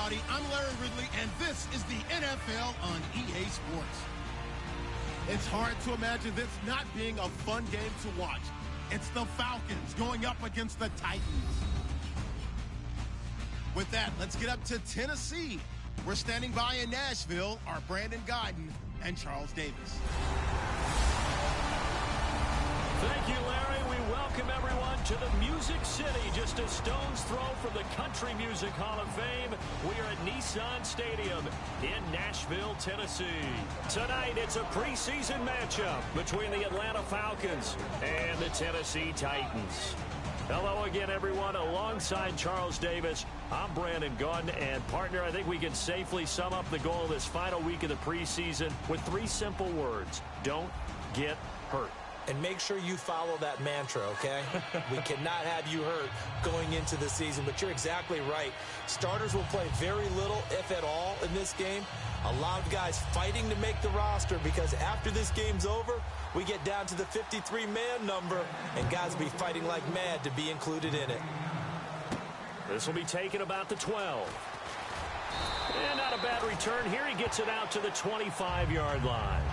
everybody. I'm Larry Ridley, and this is the NFL on EA Sports. It's hard to imagine this not being a fun game to watch. It's the Falcons going up against the Titans. With that, let's get up to Tennessee. We're standing by in Nashville, are Brandon Gaudin and Charles Davis. Thank you, Larry. We welcome everyone to the Music City, just a stone's throw from the Country Music Hall of Fame. We are at Nissan Stadium in Nashville, Tennessee. Tonight, it's a preseason matchup between the Atlanta Falcons and the Tennessee Titans. Hello again, everyone. Alongside Charles Davis, I'm Brandon Gaudin, and partner, I think we can safely sum up the goal this final week of the preseason with 3 simple words: don't get hurt. And make sure you follow that mantra, okay? We cannot have you hurt going into the season, but you're exactly right. Starters will play very little, if at all, in this game. A lot of guys fighting to make the roster because after this game's over, we get down to the 53-man number, and guys will be fighting like mad to be included in it. This will be taken about the 12. And not a bad return here. He gets it out to the 25-yard line.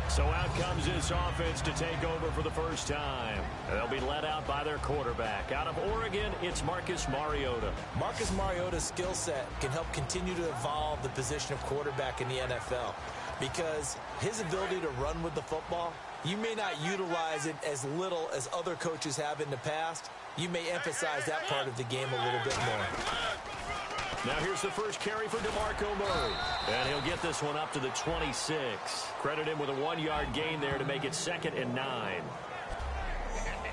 So out comes this offense to take over for the first time. They'll be led out by their quarterback. Out of Oregon, it's Marcus Mariota. Marcus Mariota's skill set can help continue to evolve the position of quarterback in the NFL because his ability to run with the football, you may not utilize it as little as other coaches have in the past. You may emphasize that part of the game a little bit more. Now here's the first carry for DeMarco Murray. And he'll get this one up to the 26. Credit him with a 1-yard gain there to make it 2nd and 9.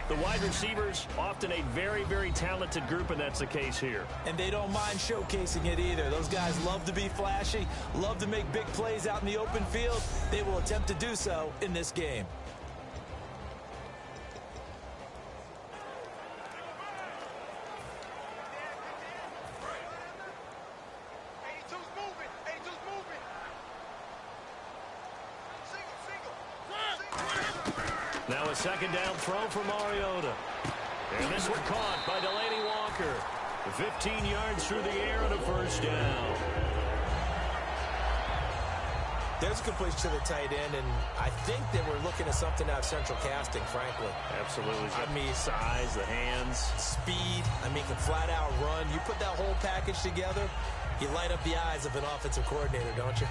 The wide receivers, often a very, very talented group, and that's the case here. And they don't mind showcasing it either. Those guys love to be flashy, love to make big plays out in the open field. They will attempt to do so in this game. Now a 2nd down throw for Mariota. And this one caught by Delaney Walker. 15 yards through the air and a 1st down. There's a completion to the tight end, and I think that we're looking at something out of central casting, frankly. Absolutely. I mean, size, the hands. Speed. I mean, can flat out run. You put that whole package together, you light up the eyes of an offensive coordinator, don't you?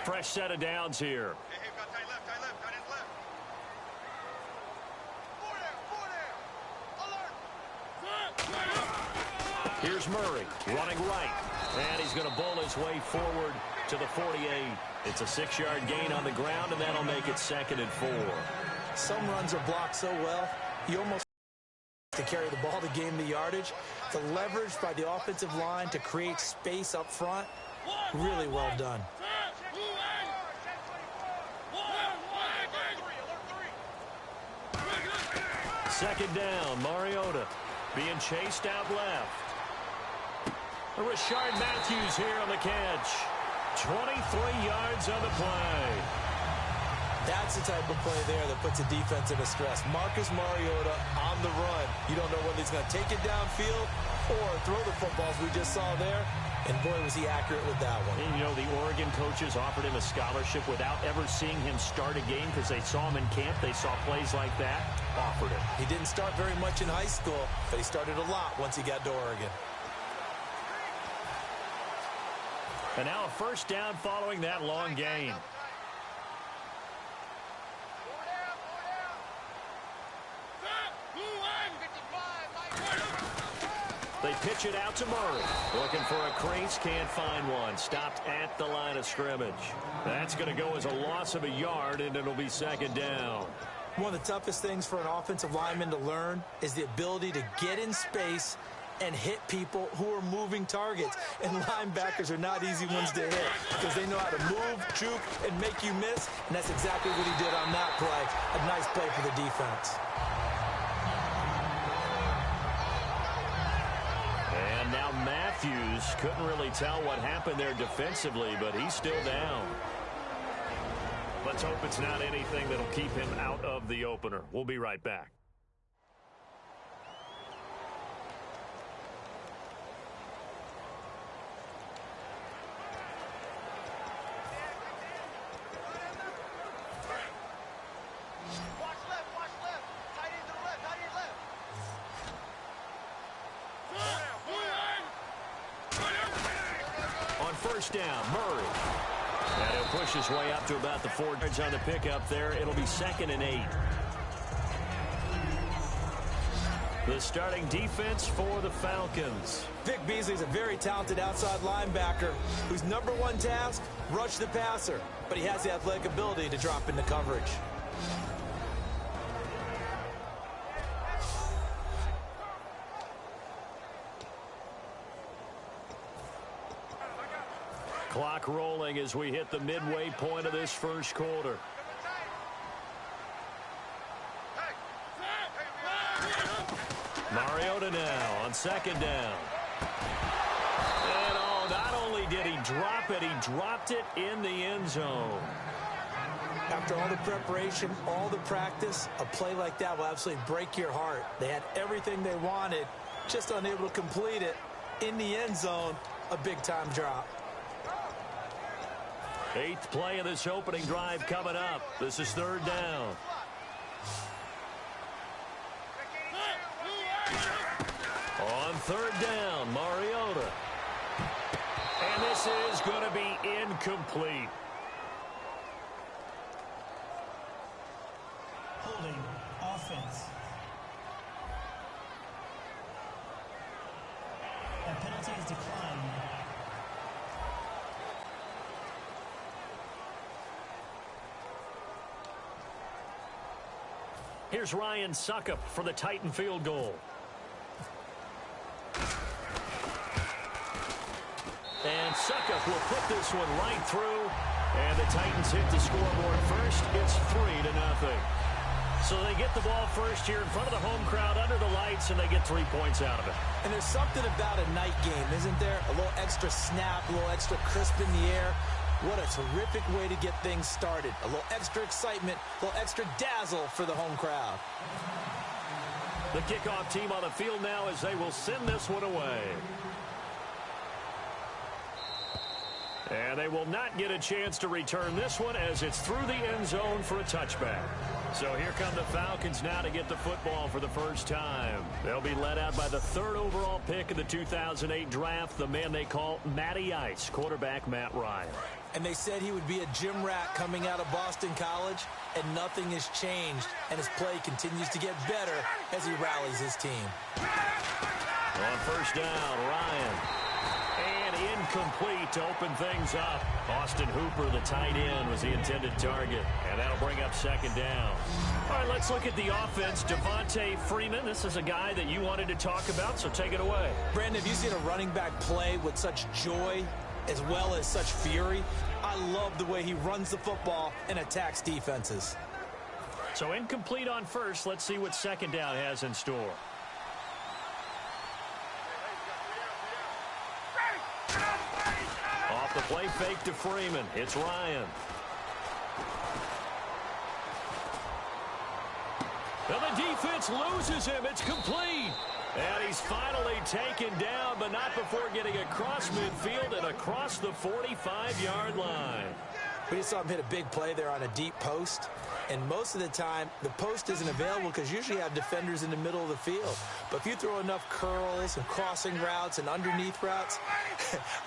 Fresh set of downs here. Here's Murray running right. And he's going to bowl his way forward to the 48. It's a 6-yard gain on the ground, and that'll make it 2nd and 4. Some runs are blocked so well, you almost to carry the ball to gain the yardage. The leverage by the offensive line to create space up front, really well done. Second down, Mariota being chased out left. Rashard Matthews here on the catch. 23 yards on the play. That's the type of play there that puts a defense in a stress. Marcus Mariota on the run. You don't know whether he's going to take it downfield or throw the footballs we just saw there. And boy, was he accurate with that one. And, you know, the Oregon coaches offered him a scholarship without ever seeing him start a game because they saw him in camp. They saw plays like that, offered it. He didn't start very much in high school, but he started a lot once he got to Oregon. And now a 1st down following that long gain. They pitch it out to Murray. Looking for a crease, can't find one. Stopped at the line of scrimmage. That's going to go as a loss of a yard, and it'll be 2nd down. One of the toughest things for an offensive lineman to learn is the ability to get in space and hit people who are moving targets. And linebackers are not easy ones to hit because they know how to move, juke, and make you miss. And that's exactly what he did on that play. A nice play for the defense. And now Matthews couldn't really tell what happened there defensively, but he's still down. Let's hope it's not anything that'll keep him out of the opener. We'll be right back. First down, Murray. And he'll push his way up to about the 4 yards on the pickup there. It'll be 2nd and 8. The starting defense for the Falcons. Vic Beasley's a very talented outside linebacker whose number one task, rush the passer. But he has the athletic ability to drop into coverage. Clock rolling as we hit the midway point of this first quarter. Mariota now on 2nd down. And not only did he drop it, he dropped it in the end zone. After all the preparation, all the practice, a play like that will absolutely break your heart. They had everything they wanted, just unable to complete it. In the end zone, a big-time drop. 8th play of this opening drive coming up. This is 3rd down. On 3rd down, Mariota. And this is going to be incomplete. Holding offense. That penalty is declined. Here's Ryan Suckup for the Titan field goal. And Suckup will put this one right through. And the Titans hit the scoreboard first. It's 3-0. So they get the ball first here in front of the home crowd under the lights, and they get 3 points out of it. And there's something about a night game, isn't there? A little extra snap, a little extra crisp in the air. What a terrific way to get things started. A little extra excitement, a little extra dazzle for the home crowd. The kickoff team on the field now as they will send this one away. And they will not get a chance to return this one as it's through the end zone for a touchback. So here come the Falcons now to get the football for the first time. They'll be led out by the 3rd overall pick of the 2008 draft, the man they call Matty Ice, quarterback Matt Ryan. And they said he would be a gym rat coming out of Boston College, and nothing has changed. And his play continues to get better as he rallies his team. On first down, Ryan. And incomplete to open things up. Austin Hooper, the tight end, was the intended target. And that'll bring up 2nd down. All right, let's look at the offense. Devontae Freeman, this is a guy that you wanted to talk about, so take it away. Brandon, have you seen a running back play with such joy as well as such fury? I love the way he runs the football and attacks defenses. So incomplete on first. Let's see what 2nd down has in store. Off the play fake to Freeman. It's Ryan. And the defense loses him. It's complete. And he's finally taken down, but not before getting across midfield and across the 45-yard line. We just saw him hit a big play there on a deep post. And most of the time, the post isn't available because usually you have defenders in the middle of the field. But if you throw enough curls and crossing routes and underneath routes,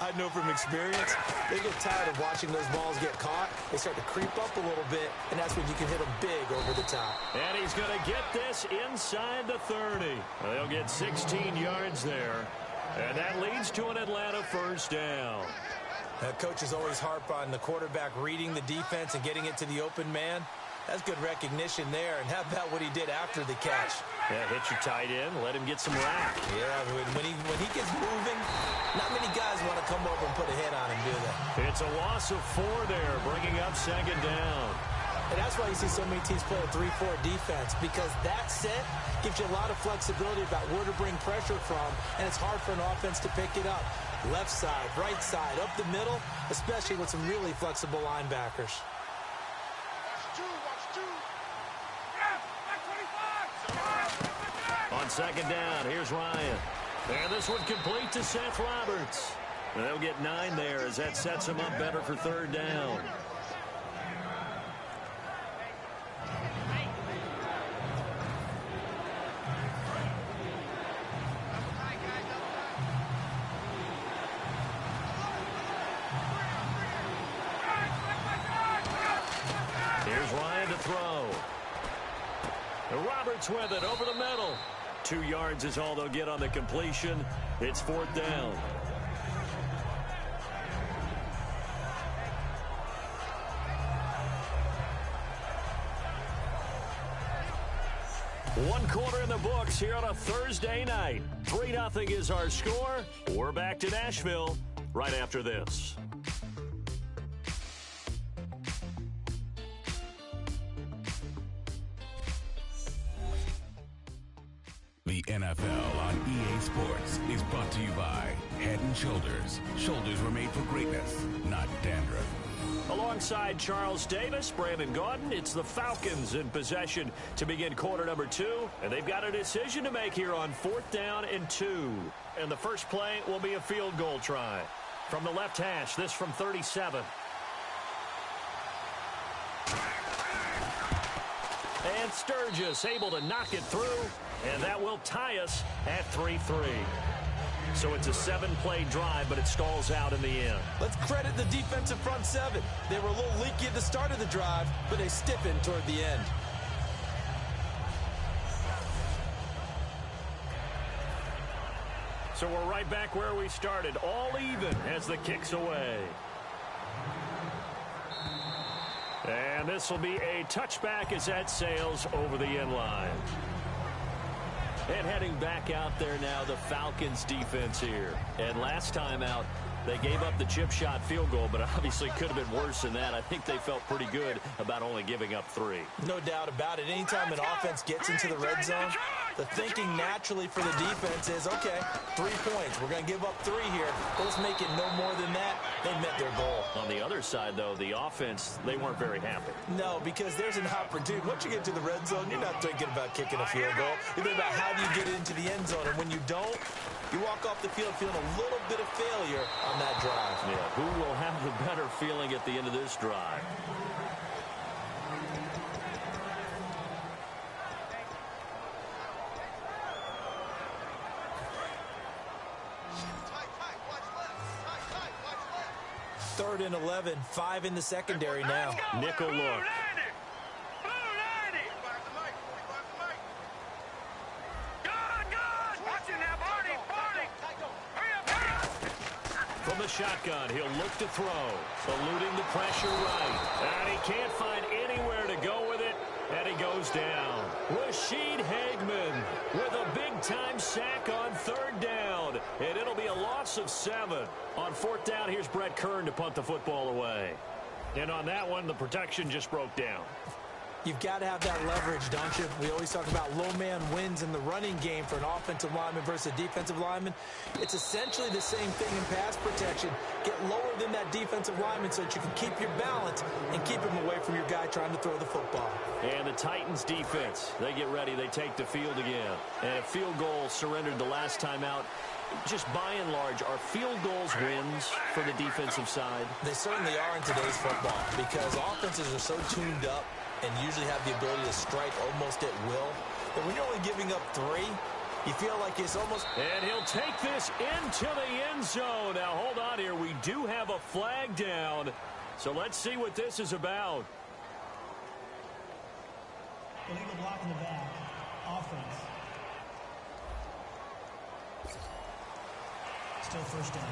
I know from experience, they get tired of watching those balls get caught. They start to creep up a little bit, and that's when you can hit them big over the top. And he's going to get this inside the 30. They'll get 16 yards there. And that leads to an Atlanta first down. Coaches always harp on the quarterback reading the defense and getting it to the open man. That's good recognition there. And how about what he did after the catch? Yeah, hit your tight end, let him get some rack. Yeah, when he gets moving, not many guys want to come over and put a hit on him, do they? It's a loss of 4 there, bringing up 2nd down. And that's why you see so many teams play a 3-4 defense, because that set gives you a lot of flexibility about where to bring pressure from, and it's hard for an offense to pick it up. Left side, right side, up the middle, especially with some really flexible linebackers. On second down, here's Ryan. And this one complete to Seth Roberts. And they'll get 9 there as that sets them up better for third down. Here's Ryan to throw. Roberts with it over the middle. 2 yards is all they'll get on the completion. It's fourth down. One quarter in the books here on a Thursday night. 3-0 is our score. We're back to Nashville right after this. The NFL on EA Sports is brought to you by Head & Shoulders. Shoulders were made for greatness, not dandruff. Alongside Charles Davis, Brandon Gaudin, it's the Falcons in possession to begin quarter number 2. And they've got a decision to make here on 4th down and 2. And the first play will be a field goal try. From the left hash, this from 37. And Sturgis able to knock it through. And that will tie us at 3-3. So it's a 7-play drive, but it stalls out in the end. Let's credit the defensive front 7. They were a little leaky at the start of the drive, but they stiffened toward the end. So we're right back where we started, all even as the kick's away. And this will be a touchback as that sails over the end line. And heading back out there now, the Falcons defense here. And last time out, they gave up the chip shot field goal, but obviously could have been worse than that. I think they felt pretty good about only giving up 3. No doubt about it. Anytime an offense gets into the red zone, the thinking naturally for the defense is, okay, 3 points. We're going to give up 3 here. Let's make it no more than that. They met their goal. On the other side, though, the offense, they weren't very happy. No, because there's an opportunity. Once you get to the red zone, you're not thinking about kicking a field goal. You're thinking about how do you get into the end zone. And when you don't, you walk off the field feeling a little bit of failure on that drive. Yeah, who will have the better feeling at the end of this drive? Third and 11, 5 in the secondary now. Nickel look. From the shotgun, he'll look to throw. Eluding the pressure right. And he can't find anywhere to go with it. And he goes down. Rashid Hageman with a big-time sack on 3rd down. And it'll be a loss of 7. On 4th down, here's Brett Kern to punt the football away. And on that one, the protection just broke down. You've got to have that leverage, don't you? We always talk about low man wins in the running game for an offensive lineman versus a defensive lineman. It's essentially the same thing in pass protection. Get lower than that defensive lineman so that you can keep your balance and keep him away from your guy trying to throw the football. And the Titans defense, they get ready. They take the field again. And a field goal surrendered the last time out. Just by and large, are field goals wins for the defensive side? They certainly are in today's football because offenses are so tuned up and usually have the ability to strike almost at will. But when you're only giving up 3, you feel like it's almost... And he'll take this into the end zone. Now, hold on here. We do have a flag down. So let's see what this is about. Illegal block in the back. Offense. Still first down.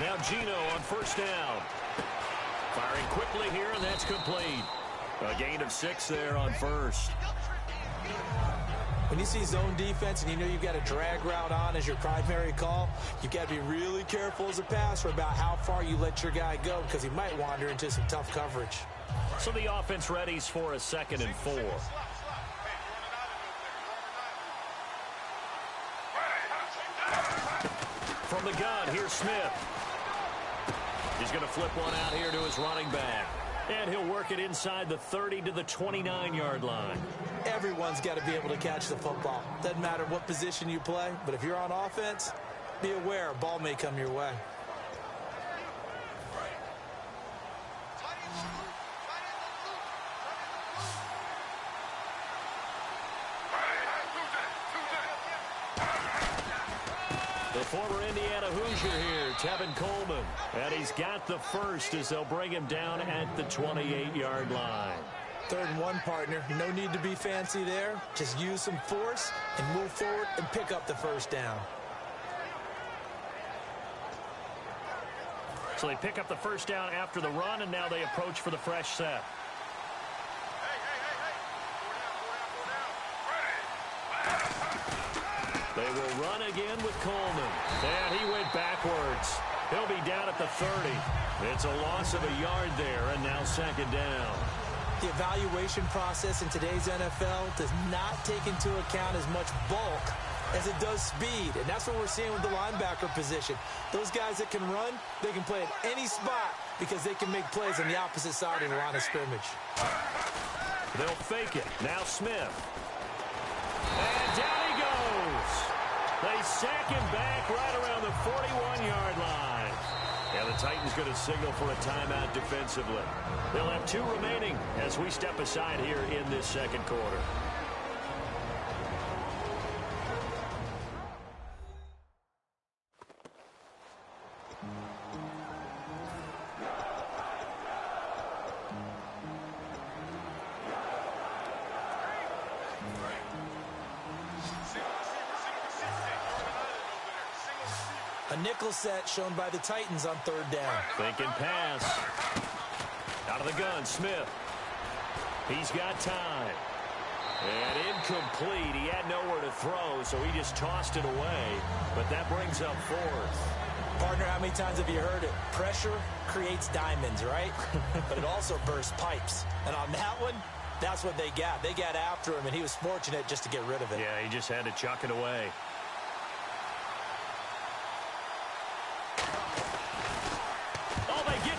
Now Gino on 1st down. Firing quickly here, and that's complete. A gain of 6 there on 1st. When you see zone defense and you know you've got a drag route on as your primary call, you've got to be really careful as a passer about how far you let your guy go because he might wander into some tough coverage. So the offense readies for a 2nd and 4. From the gun, here's Smith. He's going to flip one out here to his running back. And he'll work it inside the 30 to the 29-yard line. Everyone's got to be able to catch the football. Doesn't matter what position you play, but if you're on offense, be aware a ball may come your way. The former Indiana Hoosier here, Tevin Coleman. And he's got the first as they'll bring him down at the 28-yard line. 3rd and 1, partner. No need to be fancy there. Just use some force and move forward and pick up the first down. So they pick up the first down after the run, and now they approach for the fresh set. They will run again with Coleman. And he went backwards. He'll be down at the 30. It's a loss of a yard there, and now 2nd down. The evaluation process in today's NFL does not take into account as much bulk as it does speed. And that's what we're seeing with the linebacker position. Those guys that can run, they can play at any spot because they can make plays on the opposite side of the line of scrimmage. They'll fake it. Now Smith. And down he goes. They sack him back right around the 41-yard line. And the Titans going to signal for a timeout defensively. They'll have 2 remaining as we step aside here in this 2nd quarter. A nickel set shown by the Titans on 3rd down. Thinking pass. Out of the gun, Smith. He's got time. And incomplete. He had nowhere to throw, so he just tossed it away. But that brings up 4th. Partner, how many times have you heard it? Pressure creates diamonds, right? But it also bursts pipes. And on that one, that's what they got. They got after him, and he was fortunate just to get rid of it. Yeah, he just had to chuck it away.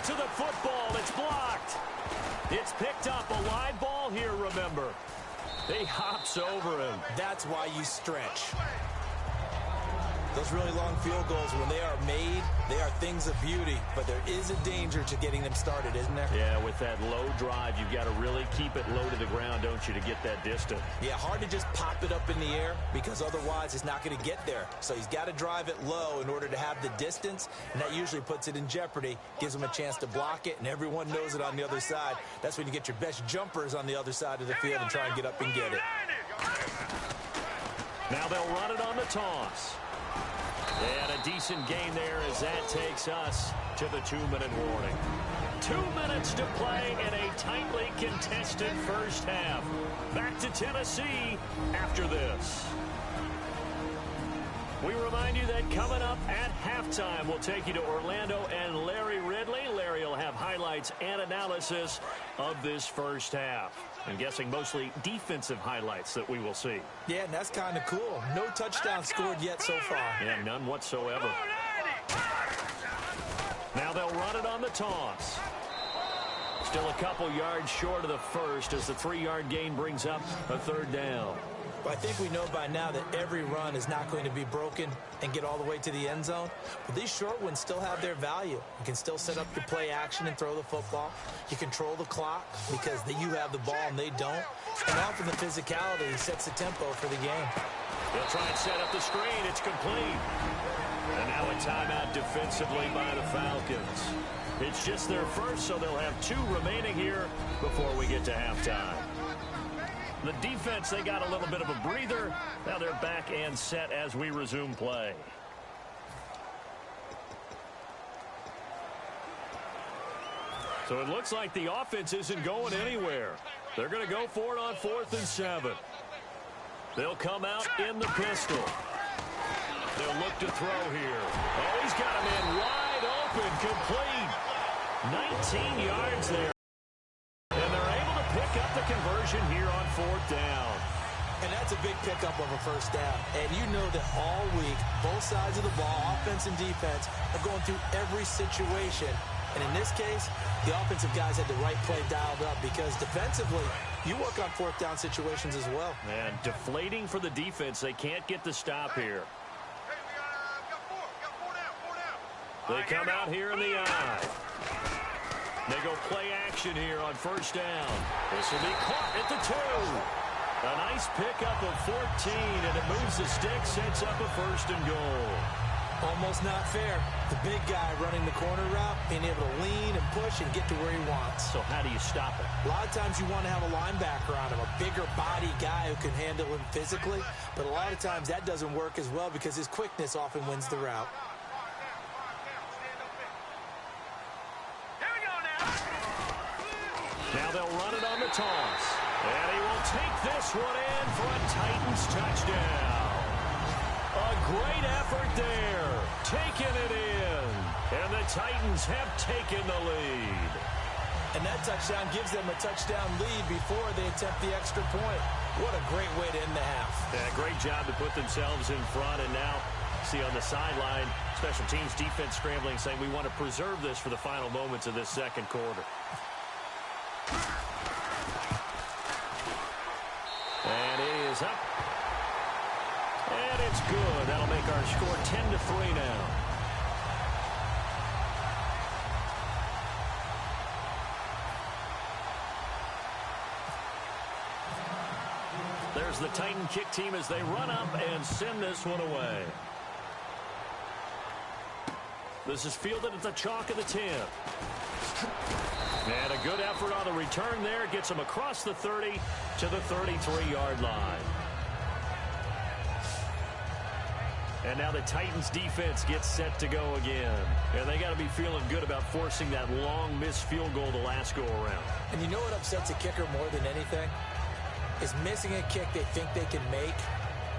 To the football. It's blocked. It's picked up. A live ball here, remember. He hops over him. That's why you stretch. Those really long field goals, when they are made, they are things of beauty. But there is a danger to getting them started, isn't there? Yeah, with that low drive, you've got to really keep it low to the ground, don't you, to get that distance. Yeah, hard to just pop it up in the air because otherwise it's not going to get there. So he's got to drive it low in order to have the distance, and that usually puts it in jeopardy, gives him a chance to block it, and everyone knows it on the other side. That's when you get your best jumpers on the other side of the field and try and get up and get it. Now they'll run it on the toss. And a decent gain there as that takes us to the 2-minute warning. 2 minutes to play in a tightly contested first half. Back to Tennessee after this. We remind you that coming up at halftime, we'll take you to Orlando and Larry Ridley. Larry will have highlights and analysis of this first half. I'm guessing mostly defensive highlights that we will see. Yeah, and that's kind of cool. No touchdown scored yet so far. Yeah, none whatsoever. Now they'll run it on the toss. Still a couple yards short of the first as the 3-yard gain brings up a 3rd down. But I think we know by now that every run is not going to be broken and get all the way to the end zone. But these short ones still have their value. You can still set up your play action and throw the football. You control the clock because you have the ball and they don't. And often the physicality sets the tempo for the game. They'll try and set up the screen. It's complete. And now a timeout defensively by the Falcons. It's just their first, so they'll have 2 remaining here before we get to halftime. The defense, they got a little bit of a breather. Now they're back and set as we resume play. So it looks like the offense isn't going anywhere. They're going to go for it on 4th and 7. They'll come out in the pistol. They'll look to throw here. Oh, he's got him in wide open, complete. 19 yards there. pick up the conversion here on 4th down. And that's a big pickup of a first down. And you know that all week, both sides of the ball, offense and defense, are going through every situation. And in this case, the offensive guys had the right play dialed up because defensively, you work on 4th down situations as well. And deflating for the defense. They can't get the stop here. They come out here in the eye. They go play action here on 1st down. This will be caught at the 2. A nice pickup of 14, and it moves the stick, sets up a 1st and goal. Almost not fair. The big guy running the corner route, being able to lean and push and get to where he wants. So how do you stop it? A lot of times you want to have a linebacker on him, a bigger body guy who can handle him physically. But a lot of times that doesn't work as well because his quickness often wins the route. Now they'll run it on the toss. And he will take this one in for a Titans touchdown. A great effort there. Taking it in. And the Titans have taken the lead. And that touchdown gives them a touchdown lead before they attempt the extra point. What a great way to end the half. Yeah, great job to put themselves in front. And now, see on the sideline, special teams defense scrambling, saying we want to preserve this for the final moments of this second quarter. And it is up. And it's good. That'll make our score 10-3 now. There's the Titan kick team as they run up and send this one away. This is fielded at the chalk of the 10. And a good effort on the return there. Gets him across the 30 to the 33-yard line. And now the Titans defense gets set to go again. And they got to be feeling good about forcing that long missed field goal the last go around. And you know what upsets a kicker more than anything? Is missing a kick they think they can make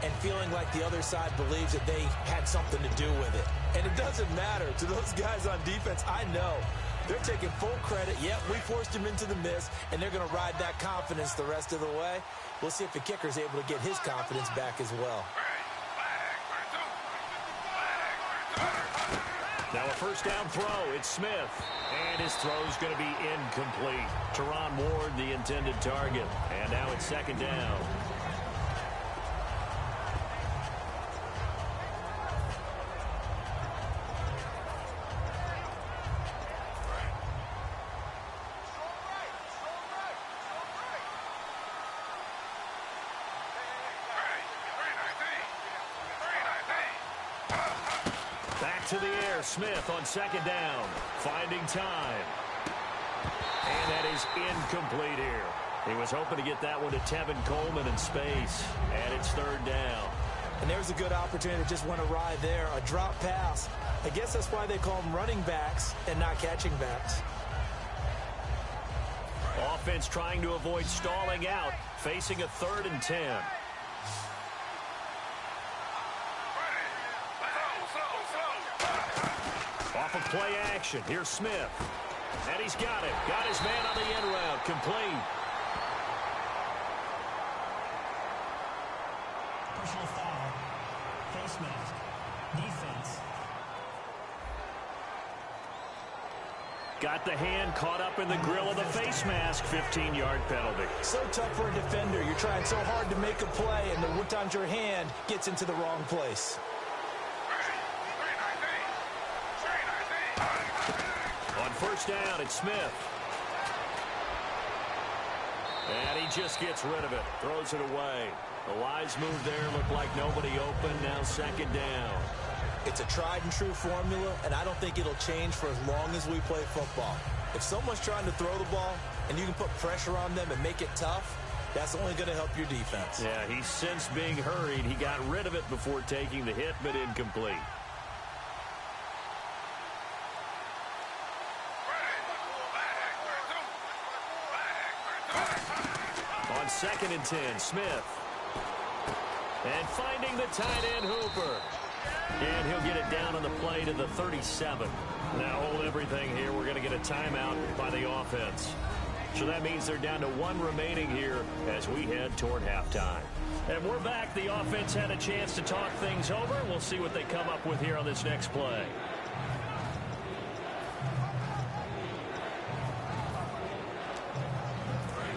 and feeling like the other side believes that they had something to do with it. And it doesn't matter to those guys on defense. I know. They're taking full credit. Yep, we forced him into the miss, and they're going to ride that confidence the rest of the way. We'll see if the kicker's able to get his confidence back as well. Now a first down throw. It's Smith. And his throw's going to be incomplete. Teron Ward, the intended target. And now it's 2nd down. To the air, Smith on 2nd down, finding time. And that is incomplete here. He was hoping to get that one to Tevin Coleman in space. And it's 3rd down. And there's a good opportunity to just win a ride there, a drop pass. I guess that's why they call them running backs and not catching backs. Offense trying to avoid stalling out, facing a 3rd and 10. Off of play action. Here's Smith. And he's got it. Got his man on the end route. Complete. Personal foul. Face mask. Defense. Got the hand caught up in the grill of the face mask. 15-yard penalty. So tough for a defender. You're trying so hard to make a play, and the times your hand gets into the wrong place. On 1st down, it's Smith. And he just gets rid of it. Throws it away. The wise move there. Looked like nobody open. Now 2nd down. It's a tried and true formula, and I don't think it'll change for as long as we play football. If someone's trying to throw the ball and you can put pressure on them and make it tough, that's only going to help your defense. Yeah, he's since being hurried. He got rid of it before taking the hit, but incomplete. On 2nd and 10, Smith. And finding the tight end Hooper. And he'll get it down on the play to the 37. Now hold everything here. We're going to get a timeout by the offense. So that means they're down to 1 remaining here as we head toward halftime. And we're back. The offense had a chance to talk things over. We'll see what they come up with here on this next play.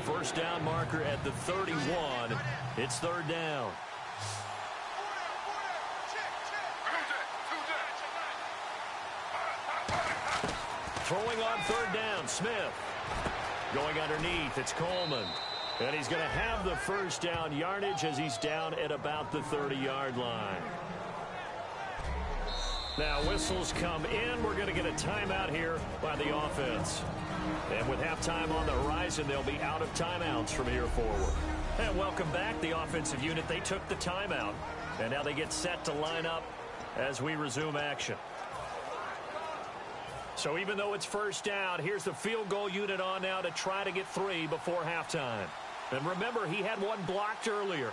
First down marker at the 31. It's 3rd down. Throwing on 3rd down, Smith. Going underneath, it's Coleman. And he's going to have the first down yardage as he's down at about the 30-yard line. Now whistles come in. We're going to get a timeout here by the offense. And with halftime on the horizon, they'll be out of timeouts from here forward. And welcome back, the offensive unit. They took the timeout. And now they get set to line up as we resume action. So even though it's first down, here's the field goal unit on now to try to get 3 before halftime. And remember, he had 1 blocked earlier.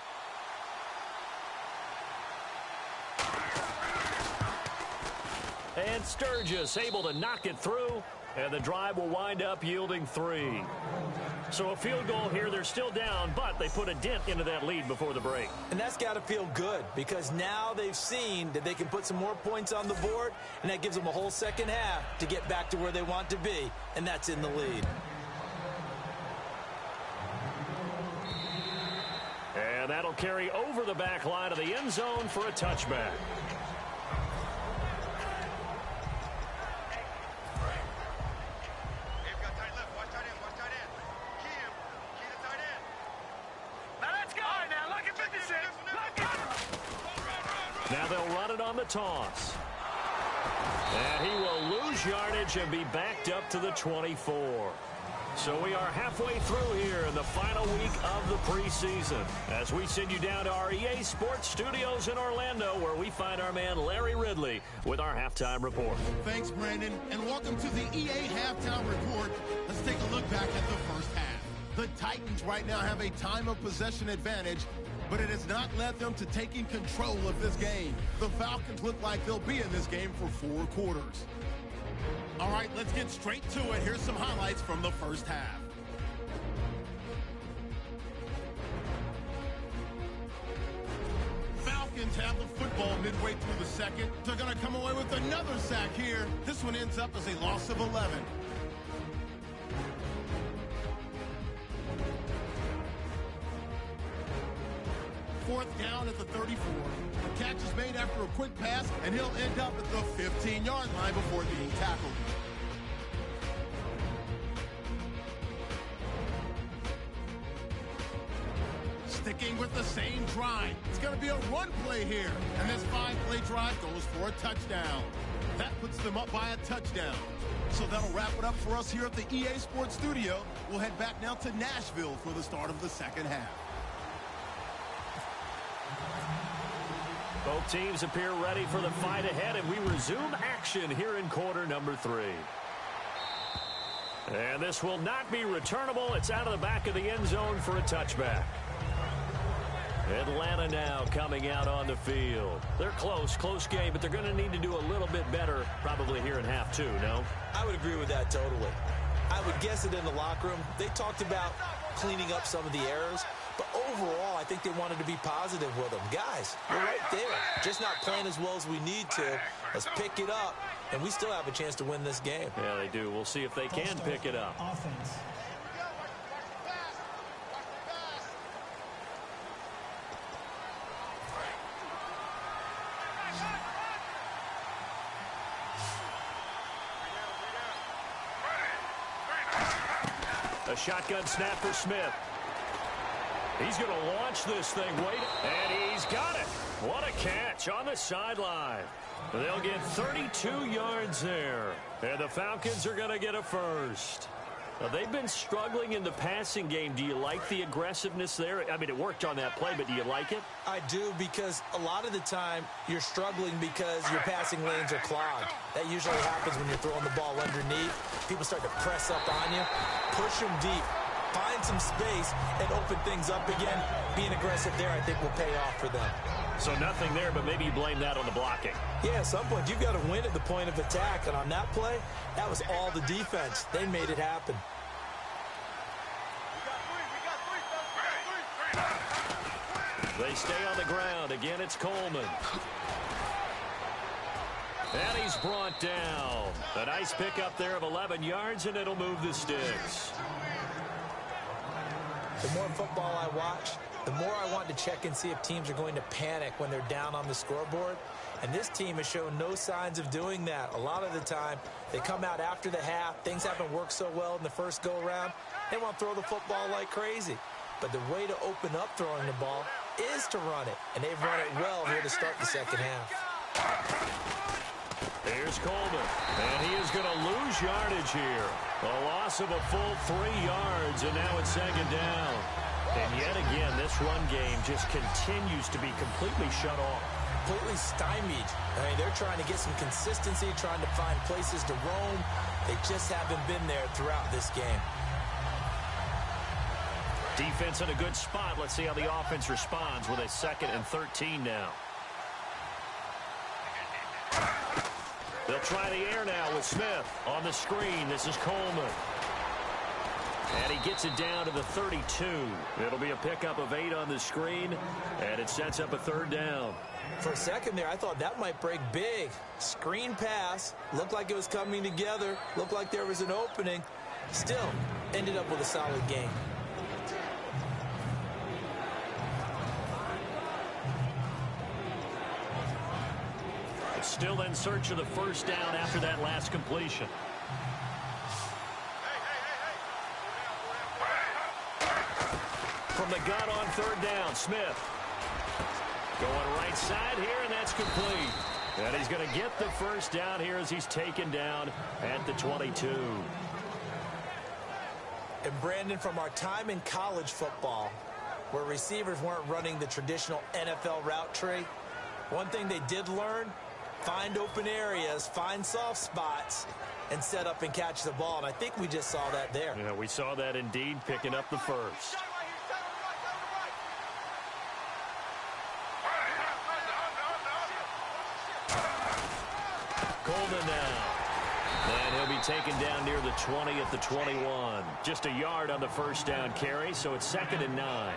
And Sturgis able to knock it through, and the drive will wind up yielding 3. So a field goal here. They're still down, but they put a dent into that lead before the break. And that's got to feel good because now they've seen that they can put some more points on the board, and that gives them a whole second half to get back to where they want to be, and that's in the lead. And that'll carry over the back line of the end zone for a touchback. Now they'll run it on the toss. And he will lose yardage and be backed up to the 24. So we are halfway through here in the final week of the preseason as we send you down to our EA Sports Studios in Orlando, where we find our man Larry Ridley with our halftime report. Thanks, Brandon, and welcome to the EA Halftime Report. Let's take a look back at the first half. The Titans right now have a time of possession advantage, but it has not led them to taking control of this game. The Falcons look like they'll be in this game for 4 quarters. All right, let's get straight to it. Here's some highlights from the first half. Falcons have the football midway through the second. They're going to come away with another sack here. This one ends up as a loss of 11. Fourth down at the 34. The catch is made after a quick pass, and he'll end up at the 15-yard line before being tackled. Sticking with the same drive. It's going to be a run play here. And this 5-play drive goes for a touchdown. That puts them up by a touchdown. So that'll wrap it up for us here at the EA Sports Studio. We'll head back now to Nashville for the start of the second half. Both teams appear ready for the fight ahead, and we resume action here in quarter number 3. And this will not be returnable. It's out of the back of the end zone for a touchback. Atlanta now coming out on the field. They're close game, but they're going to need to do a little bit better probably here in half 2, no? I would agree with that totally. I would guess it in the locker room. They talked about cleaning up some of the errors, but overall, I think they wanted to be positive with them. Guys, we're right there. Just not playing as well as we need to. Let's pick it up, and we still have a chance to win this game. Yeah, they do. We'll see if they can pick it up. Offense. A shotgun snap for Smith. He's going to launch this thing. And he's got it. What a catch on the sideline. They'll get 32 yards there. And the Falcons are going to get a first. Now, they've been struggling in the passing game. Do you like the aggressiveness there? I mean, it worked on that play, but do you like it? I do, because a lot of the time you're struggling because your passing lanes are clogged. That usually happens when you're throwing the ball underneath. People start to press up on you. Push them deep. Find some space and open things up again. Being aggressive there, I think, will pay off for them. So nothing there, but maybe you blame that on the blocking. Yeah, at some point, you've got to win at the point of attack. And on that play, that was all the defense. They made it happen. They stay on the ground. Again, it's Coleman. And he's brought down. A nice pickup there of 11 yards, and it'll move the sticks. The more football I watch, the more I want to check and see if teams are going to panic when they're down on the scoreboard. And this team has shown no signs of doing that. A lot of the time, they come out after the half. Things haven't worked so well in the first go-around. They want to throw the football like crazy. But the way to open up throwing the ball is to run it. And they've run it well here to start the second half. Here's Coleman, and he is going to lose yardage here. A loss of a full 3 yards, and now it's second down. And yet again, this run game just continues to be completely shut off. Completely stymied. I mean, they're trying to get some consistency, trying to find places to roam. They just haven't been there throughout this game. Defense in a good spot. Let's see how the offense responds with a 2nd and 13 now. They'll try the air now with Smith on the screen. This is Coleman. And he gets it down to the 32. It'll be a pickup of 8 on the screen, and it sets up a 3rd down. For a second there, I thought that might break big. Screen pass. Looked like it was coming together. Looked like there was an opening. Still, ended up with a solid game. Still in search of the 1st down after that last completion. From the gun on 3rd down, Smith. Going right side here, and that's complete. And he's going to get the 1st down here as he's taken down at the 22. And Brandon, from our time in college football, where receivers weren't running the traditional NFL route tree, one thing they did learn: find open areas, find soft spots, and set up and catch the ball. And I think we just saw that there. Yeah, we saw that indeed, picking up the 1st. Coleman now. And he'll be taken down near the 20 at the 21. Just a yard on the 1st down carry, so it's 2nd and 9.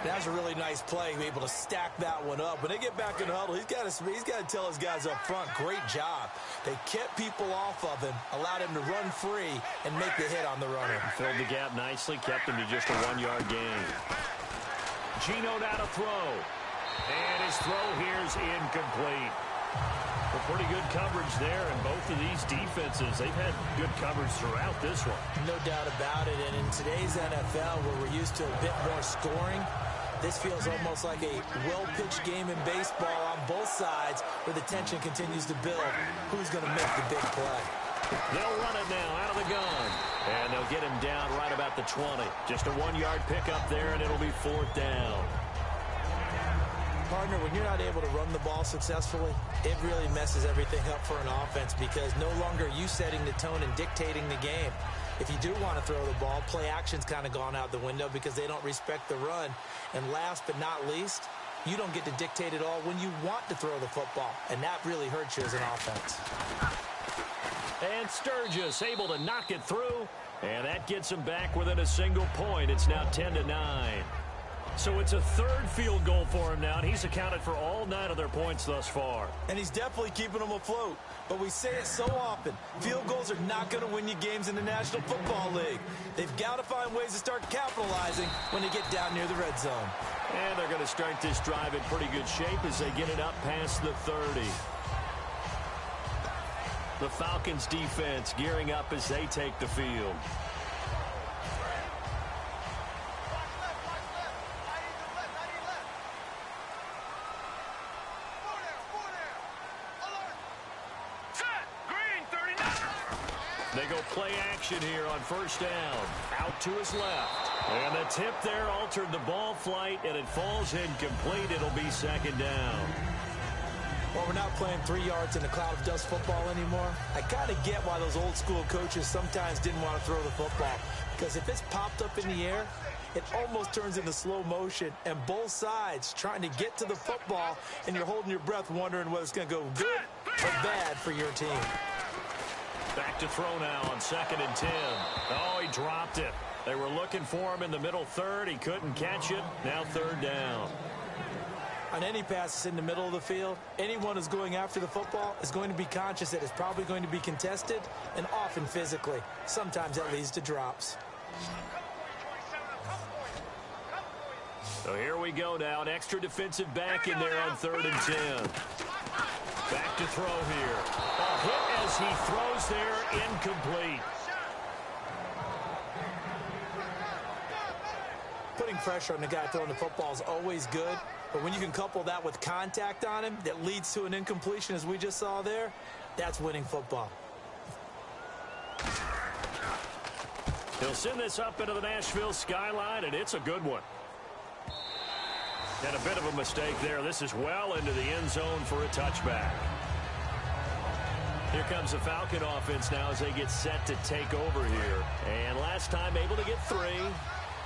That was a really nice play, able to stack that one up. When they get back in the huddle, he's got to tell his guys up front, great job. They kept people off of him, allowed him to run free, and make the hit on the runner. Filled the gap nicely, kept him to just a 1-yard gain. Gino now to throw. And his throw here's incomplete. Well, pretty good coverage there, and both of these defenses, they've had good coverage throughout this one. No doubt about it, and in today's NFL, where we're used to a bit more scoring, this feels almost like a well-pitched game in baseball on both sides, where the tension continues to build. Who's going to make the big play? They'll run it now out of the gun, and they'll get him down right about the 20. Just a 1-yard pickup there, and it'll be 4th down. Partner, when you're not able to run the ball successfully, it really messes everything up for an offense, because no longer are you setting the tone and dictating the game. If you do want to throw the ball, play action's kind of gone out the window because they don't respect the run. And last but not least, you don't get to dictate it all when you want to throw the football, and that really hurts you as an offense. And Sturgis able to knock it through, and that gets him back within a single point. It's now 10-9. So it's a 3rd field goal for him now, and he's accounted for all 9 of their points thus far. And he's definitely keeping them afloat. But we say it so often, field goals are not going to win you games in the National Football League. They've got to find ways to start capitalizing when they get down near the red zone. And they're going to start this drive in pretty good shape as they get it up past the 30. The Falcons defense gearing up as they take the field. They go play action here on 1st down. Out to his left. And the tip there altered the ball flight, and it falls incomplete. It'll be 2nd down. Well, we're not playing 3 yards in a cloud of dust football anymore. I kind of get why those old school coaches sometimes didn't want to throw the football. Because if it's popped up in the air, it almost turns into slow motion, and both sides trying to get to the football, and you're holding your breath wondering whether it's going to go good or bad for your team. Back to throw now on 2nd and 10. Oh, he dropped it. They were looking for him in the middle 3rd. He couldn't catch it. Now 3rd down. On any passes in the middle of the field, anyone who's going after the football is going to be conscious that it's probably going to be contested and often physically. Sometimes that leads to drops. So here we go now. An extra defensive back in there on 3rd and 10. Back to throw here. A hit as he throws there, incomplete. Putting pressure on the guy throwing the football is always good, but when you can couple that with contact on him that leads to an incompletion, as we just saw there, that's winning football. He'll send this up into the Nashville skyline, and it's a good one. And a bit of a mistake there. This is well into the end zone for a touchback. Here comes the Falcon offense now as they get set to take over here. And last time able to get 3.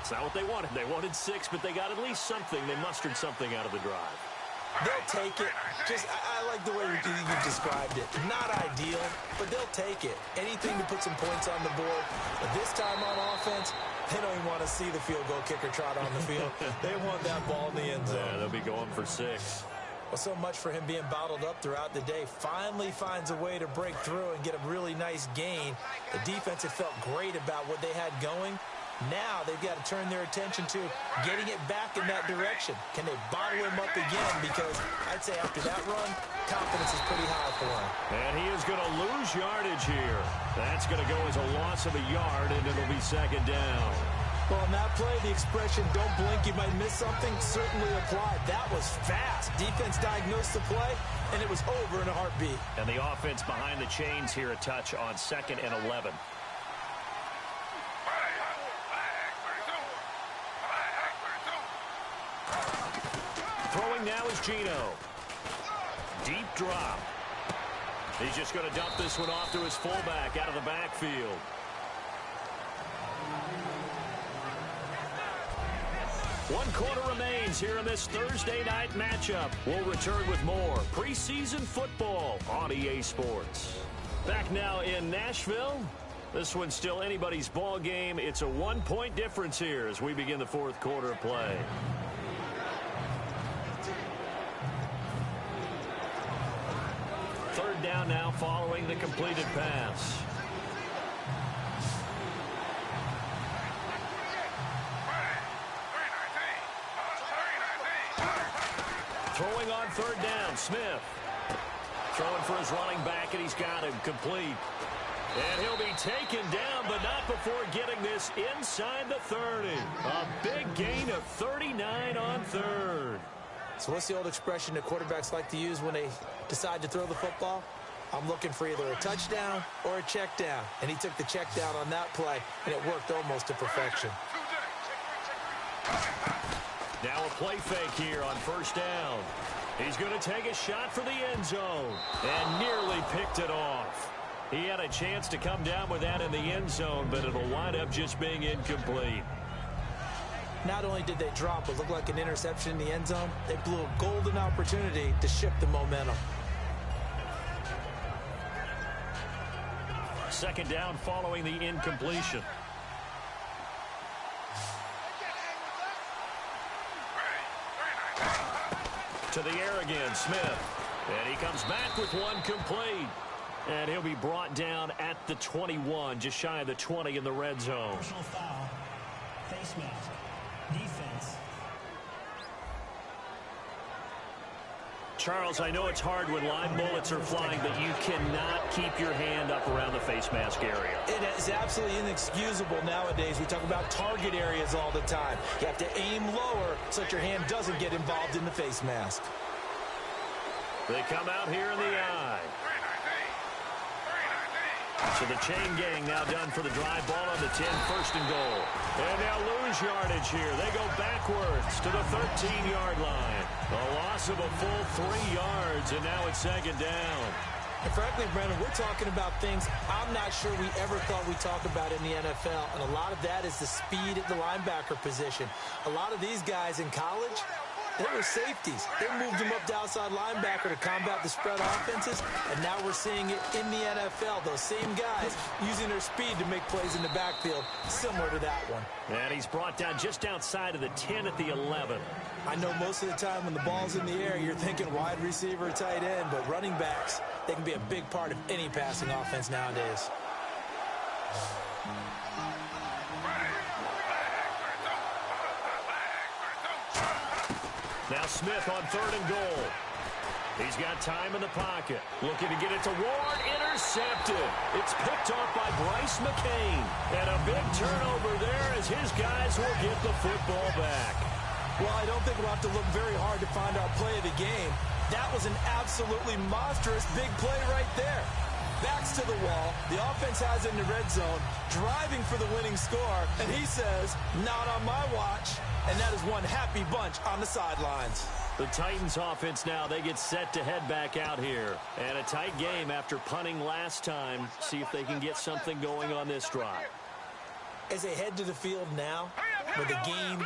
It's not what they wanted. They wanted 6, but they got at least something. They mustered something out of the drive. They'll take it. I like the way you described it. Not ideal, but they'll take it. Anything to put some points on the board. But this time on offense, they don't even want to see the field goal kicker trot on the field. They want that ball in the end zone. Yeah, they'll be going for 6. Well, so much for him being bottled up throughout the day. Finally finds a way to break through and get a really nice gain. The defense had felt great about what they had going. Now they've got to turn their attention to getting it back in that direction. Can they bottle him up again? Because I'd say after that run, confidence is pretty high for him. And he is going to lose yardage here. That's going to go as a loss of a yard, and it'll be 2nd down. Well, on that play, the expression, don't blink, you might miss something, certainly applied. That was fast. Defense diagnosed the play, and it was over in a heartbeat. And the offense behind the chains here, a touch on 2nd and 11. Throwing now is Gino. Deep drop. He's just going to dump this one off to his fullback out of the backfield. One quarter remains here in this Thursday night matchup. We'll return with more preseason football on EA Sports. Back now in Nashville. This one's still anybody's ball game. It's a 1-point difference here as we begin the 4th quarter of play. Third down now following the completed pass. Throwing on 3rd down, Smith. Throwing for his running back, and he's got him complete. And he'll be taken down, but not before getting this inside the 30. A big gain of 39 on 3rd. So what's the old expression that quarterbacks like to use when they decide to throw the football? I'm looking for either a touchdown or a check down. And he took the check down on that play, and it worked almost to perfection. Now a play fake here on 1st down. He's going to take a shot for the end zone and nearly picked it off. He had a chance to come down with that in the end zone, but it'll wind up just being incomplete. Not only did they drop what looked like an interception in the end zone, they blew a golden opportunity to shift the momentum. 2nd down following the incompletion. To the air again, Smith. And he comes back with one complete. And he'll be brought down at the 21, just shy of the 20 in the red zone. Personal foul. Face mask. Defense. Charles, I know it's hard when live bullets are flying, but you cannot keep your hand up around the face mask area. It is absolutely inexcusable nowadays. We talk about target areas all the time. You have to aim lower so that your hand doesn't get involved in the face mask. They come out here in the eye. So the chain gang now done for the drive, ball on the 10, 1st and goal. And they'll lose yardage here. They go backwards to the 13-yard line. A loss of a full 3 yards, and now it's 2nd down. And frankly, Brandon, we're talking about things I'm not sure we ever thought we'd talk about in the NFL, and a lot of that is the speed at the linebacker position. A lot of these guys in college, They were safeties. They moved them up to outside linebacker to combat the spread offenses, and now we're seeing it in the NFL. Those same guys using their speed to make plays in the backfield, similar to that one. And he's brought down just outside of the 10 at the 11. I know most of the time when the ball's in the air, you're thinking wide receiver, tight end, but running backs, they can be a big part of any passing offense nowadays. Now Smith on 3rd and goal. He's got time in the pocket. Looking to get it to Ward. Intercepted. It's picked off by Bryce McCain. And a big turnover there as his guys will get the football back. Well, I don't think we'll have to look very hard to find our play of the game. That was an absolutely monstrous big play right there. Backs to the wall. The offense has it in the red zone, driving for the winning score. And he says, not on my watch. And that is one happy bunch on the sidelines. The Titans offense now, they get set to head back out here. And a tight game after punting last time. See if they can get something going on this drive. As they head to the field now, with the game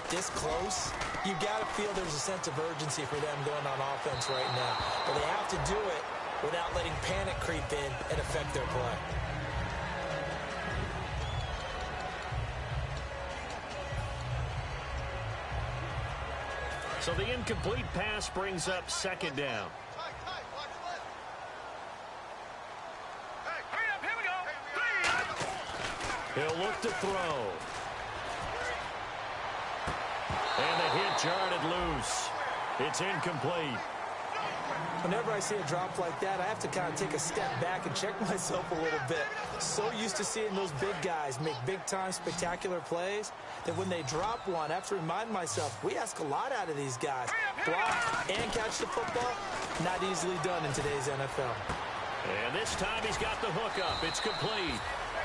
this close, you got to feel there's a sense of urgency for them going on offense right now. But they have to do it without letting panic creep in and affect their play. So the incomplete pass brings up 2nd down. He'll look to throw. And the hit jarred loose. It's incomplete. Whenever I see a drop like that, I have to kind of take a step back and check myself a little bit. So used to seeing those big guys make big-time spectacular plays that when they drop one, I have to remind myself, we ask a lot out of these guys. Block and catch the football, not easily done in today's NFL. And this time he's got the hook up. It's complete.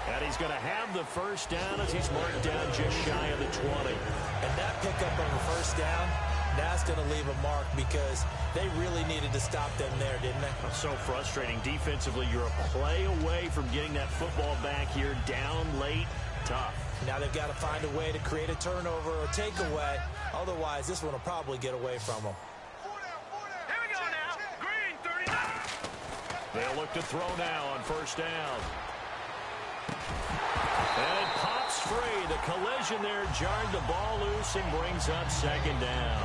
And he's going to have the 1st down as he's marked down just shy of the 20. And that pickup on the 1st down, that's going to leave a mark because they really needed to stop them there, didn't they? So frustrating. Defensively, you're a play away from getting that football back here down late. Tough. Now they've got to find a way to create a turnover or takeaway. Otherwise, this one will probably get away from them. Here we go now. Green, 39. They'll look to throw now on 1st down. And it pops free. The collision there jarred the ball loose and brings up 2nd down.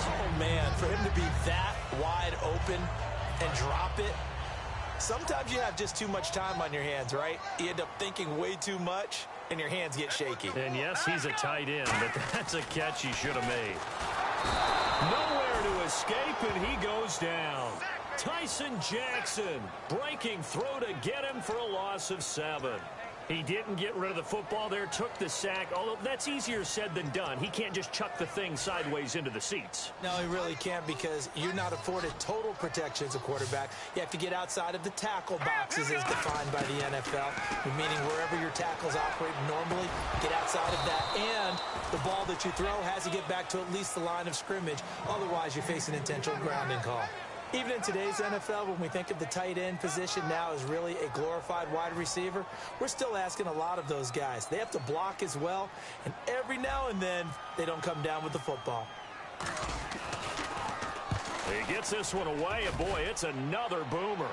Oh, man, for him to be that wide open and drop it, sometimes you have just too much time on your hands, right? You end up thinking way too much, and your hands get shaky. And, yes, he's a tight end, but that's a catch he should have made. Nowhere to escape, and he goes down. Tyson Jackson breaking through to get him for a loss of 7. He didn't get rid of the football there, took the sack, although that's easier said than done. He can't just chuck the thing sideways into the seats. No, he really can't because you're not afforded total protection as a quarterback. You have to get outside of the tackle boxes as defined by the NFL, meaning wherever your tackles operate normally, get outside of that, and the ball that you throw has to get back to at least the line of scrimmage. Otherwise, you face an intentional grounding call. Even in today's NFL, when we think of the tight end position now as really a glorified wide receiver, we're still asking a lot of those guys. They have to block as well, and every now and then, they don't come down with the football. He gets this one away, and boy, it's another boomer.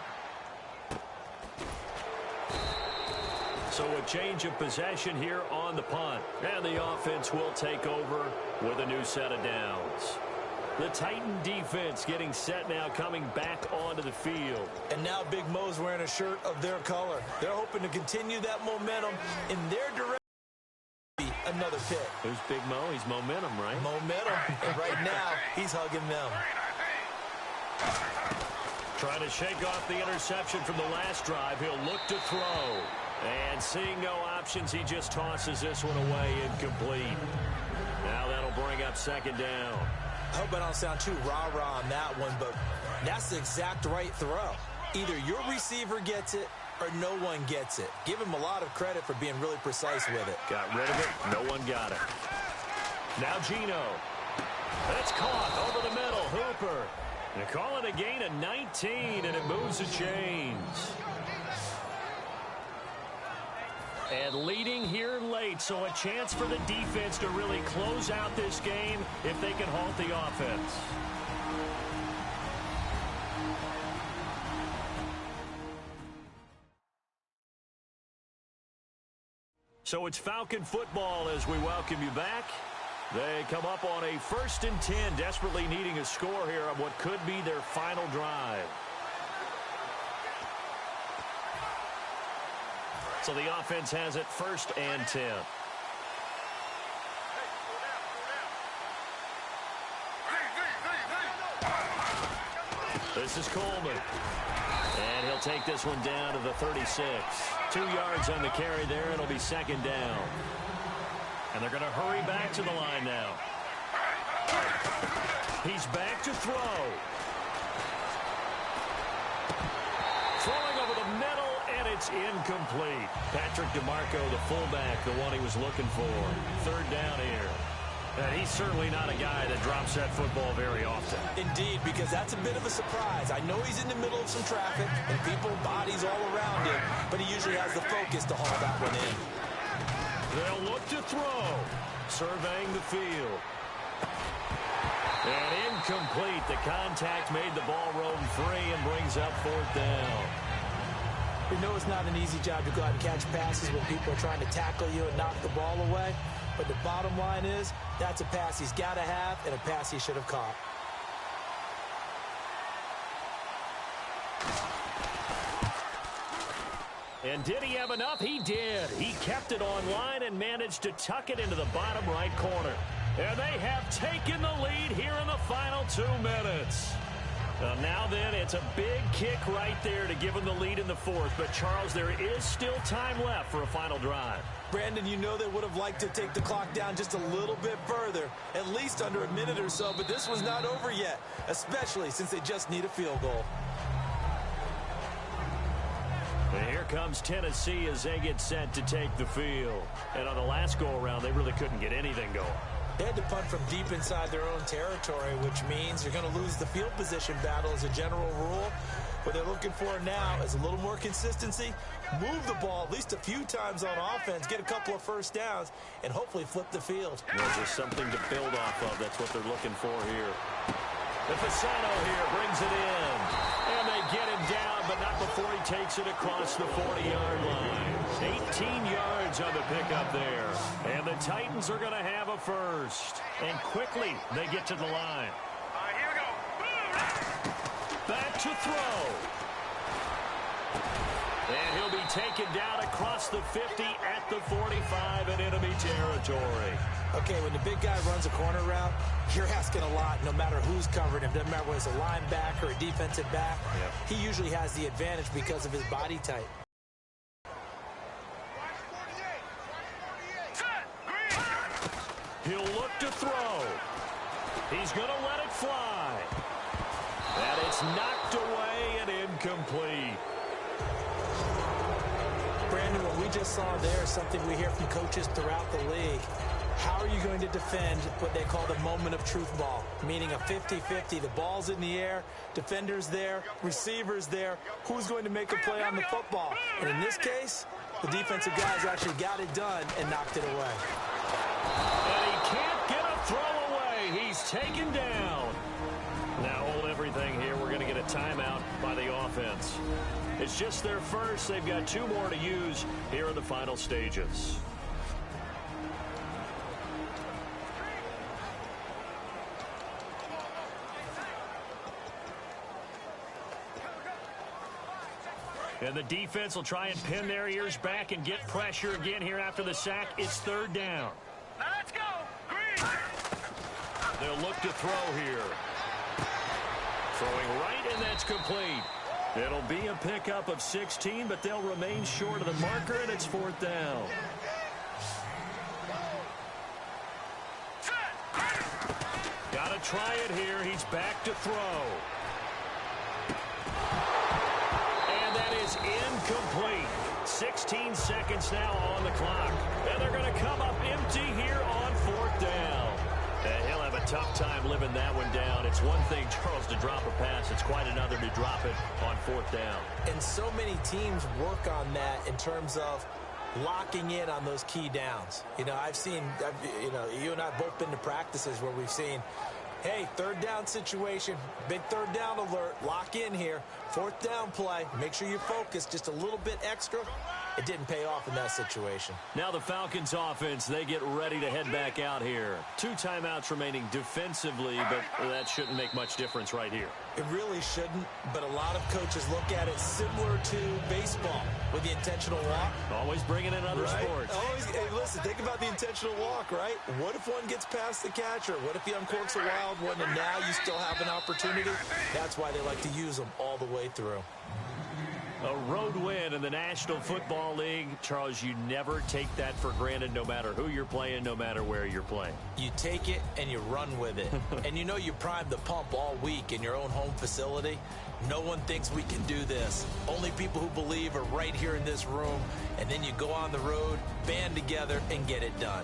So a change of possession here on the punt, and the offense will take over with a new set of downs. The Titan defense getting set now, coming back onto the field. And now Big Mo's wearing a shirt of their color. They're hoping to continue that momentum in their direction. Another pick. Who's Big Mo? He's momentum, right? Momentum. And right now, he's hugging them. Trying to shake off the interception from the last drive. He'll look to throw. And seeing no options, he just tosses this one away incomplete. Now that'll bring up 2nd down. I hope I don't sound too rah-rah on that one, but that's the exact right throw. Either your receiver gets it or no one gets it. Give him a lot of credit for being really precise with it. Got rid of it. No one got it. Now Gino. It's caught over the middle. Hooper. They call it a gain of 19, and it moves the chains. And leading here late, so a chance for the defense to really close out this game if they can halt the offense. So it's Falcon football as we welcome you back. They come up on a 1st and 10, desperately needing a score here on what could be their final drive. So the offense has it 1st and 10. This is Coleman. And he'll take this one down to the 36. 2 yards on the carry there. It'll be 2nd down. And they're going to hurry back to the line now. He's back to throw. Throwing over the middle, and it's incomplete. Patrick DeMarco, the fullback, the one he was looking for. 3rd down here. And he's certainly not a guy that drops that football very often. Indeed, because that's a bit of a surprise. I know he's in the middle of some traffic and people, bodies all around him, but he usually has the focus to haul that one in. They'll look to throw. Surveying the field. And incomplete. The contact made the ball roam free and brings up 4th down. You know it's not an easy job to go out and catch passes when people are trying to tackle you and knock the ball away. But the bottom line is, that's a pass he's got to have and a pass he should have caught. And did he have enough? He did. He kept it online and managed to tuck it into the bottom right corner. And they have taken the lead here in the final 2 minutes. Now then, it's a big kick right there to give them the lead in the 4th. But, Charles, there is still time left for a final drive. Brandon, you know they would have liked to take the clock down just a little bit further, at least under a minute or so. But this one's not over yet, especially since they just need a field goal. And here comes Tennessee as they get set to take the field. And on the last go-around, they really couldn't get anything going. They had to punt from deep inside their own territory, which means you're going to lose the field position battle as a general rule. What they're looking for now is a little more consistency, move the ball at least a few times on offense, get a couple of 1st downs, and hopefully flip the field. There's just something to build off of. That's what they're looking for here. The Fasano here brings it in. And they get him down, but not before he takes it across the 40-yard line. 18 yards on the pickup there. And the Titans are going to have a 1st. And quickly, they get to the line. All right, here we go. Back to throw. And he'll be taken down across the 50 at the 45 in enemy territory. Okay, when the big guy runs a corner route, you're asking a lot no matter who's covering him. Doesn't matter whether it's a linebacker or a defensive back. Yep. He usually has the advantage because of his body type. He'll look to throw. He's going to let it fly. And it's knocked away and incomplete. Brandon, what we just saw there is something we hear from coaches throughout the league. How are you going to defend what they call the moment of truth ball, meaning a 50-50? The ball's in the air, defenders there, receivers there. Who's going to make a play on the football? And in this case, the defensive guys actually got it done and knocked it away. And he can't get a throw away. He's taken down. Now hold everything here. We're going to get a timeout by the offense. It's just their 1st. They've got 2 more to use here in the final stages. And the defense will try and pin their ears back and get pressure again here after the sack. It's 3rd down. Now let's go. Green. They'll look to throw here. Throwing right, and that's complete. It'll be a pickup of 16, but they'll remain short of the marker, and it's 4th down. Got to try it here. He's back to throw. And that is incomplete. 16 seconds now on the clock. And they're going to come up empty here on 4th down. And he'll have a tough time living that one down. It's one thing, Charles, to drop a pass. It's quite another to drop it on 4th down. And so many teams work on that in terms of locking in on those key downs. You know, you and I have both been to practices where we've seen, hey, third down situation, big third down alert, lock in here, fourth down play, make sure you focus just a little bit extra. It didn't pay off in that situation. Now the Falcons offense, they get ready to head back out here. 2 timeouts remaining defensively, but that shouldn't make much difference right here. It really shouldn't, but a lot of coaches look at it similar to baseball with the intentional walk. Always bringing in other sports. Always, hey, listen, think about the intentional walk, right? What if one gets past the catcher? What if he uncorks a wild one and now you still have an opportunity? That's why they like to use them all the way through. A road win in the National Football League. Charles, you never take that for granted no matter who you're playing, no matter where you're playing. You take it and you run with it. And you know you primed the pump all week in your own home facility. No one thinks we can do this. Only people who believe are right here in this room. And then you go on the road, band together, and get it done.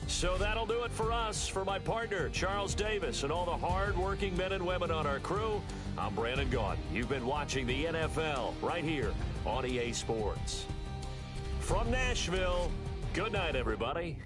So that'll do it for us. For my partner, Charles Davis, and all the hard-working men and women on our crew, I'm Brandon Gaudin. You've been watching the NFL right here on EA Sports. From Nashville, good night, everybody.